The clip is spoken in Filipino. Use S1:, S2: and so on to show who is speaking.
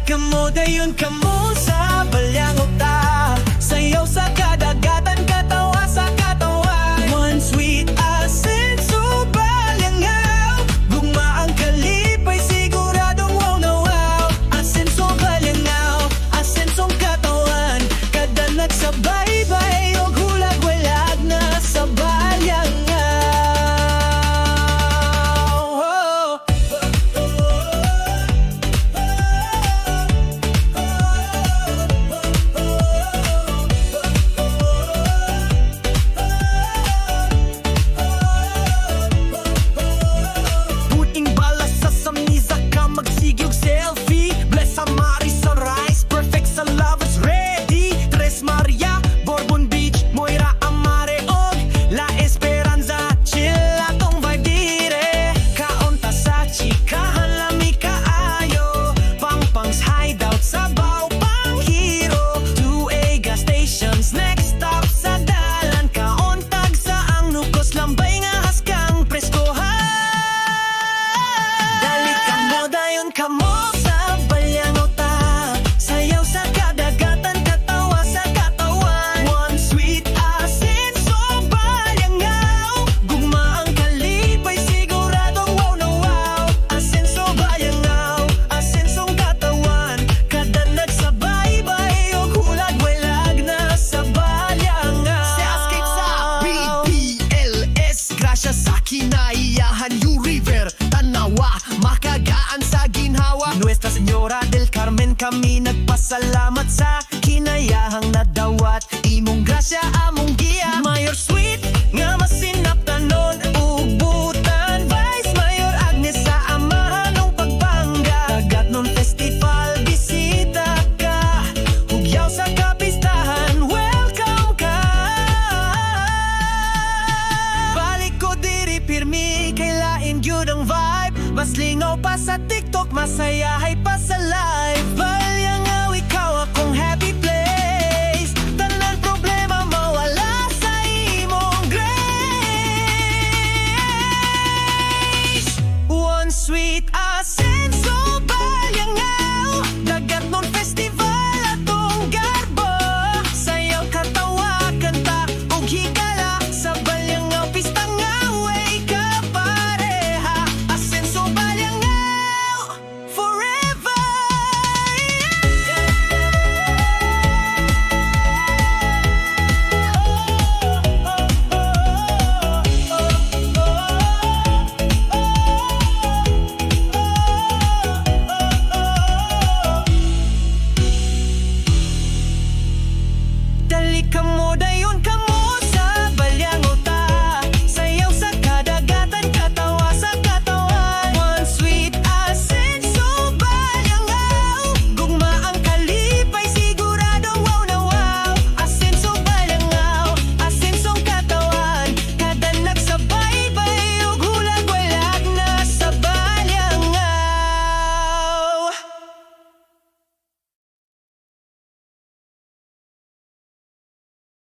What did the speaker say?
S1: Dali ka mo, dayon ka mo sa balyangot ta. Sayaw sa kadagatan, katawa sa katawan. One sweet asenso balyangaw. Gugma ang kalipay, siguradong wow na wow. Asenso balyangaw, asensong katawan. Kada nagsabay-bay, o gulag-walag na sa balyangaw. Puting balas sa samniza ka, magsigyog selfie. Bless sa Maris Sunrise, perfect sa lovers ready. Tres Maria, Bourbon Beach, Moira Amare og La Esperanza. Chill atong vibe dire. Kaunta sa chikahan, lami kaayo. Pangpang's hideout sa Bao pang hero. 2A gas stations, next stop sa dalan. Kauntag sa ang nukos, lambay nga haskang preskohan. Dali ka mo, dayon ka mo sa balyangot ta. Sayaw sa kadagatan, katawa sa katawan. One sweet asenso balyangaw. Gugma ang kalipay, siguradong wow na wow. Asenso balyangaw, asensong katawan. Kada nagsabay-bay, o gulag-walag na sa balyangaw. Sa escape sa BPLS, grasya sa kinaiyahan, U River, Tanawa, makagaan sa ginhawa. Nuestra Señora del Carmen, kami nagpasalamat sa kinayahang nadawat. Imong grasya, among giya. Mayor Sweet, nga masinaptanon, ubutan. Vice Mayor Agnes sa amahan ng pagbangga. Tagat nun festival, bisita ka. Hugyaw sa kapistahan, welcome ka. Balik ko diri pirmi, kay lain gyud ang vibe. Mas lingaw pa sa TikTok, masayahay pa sa live.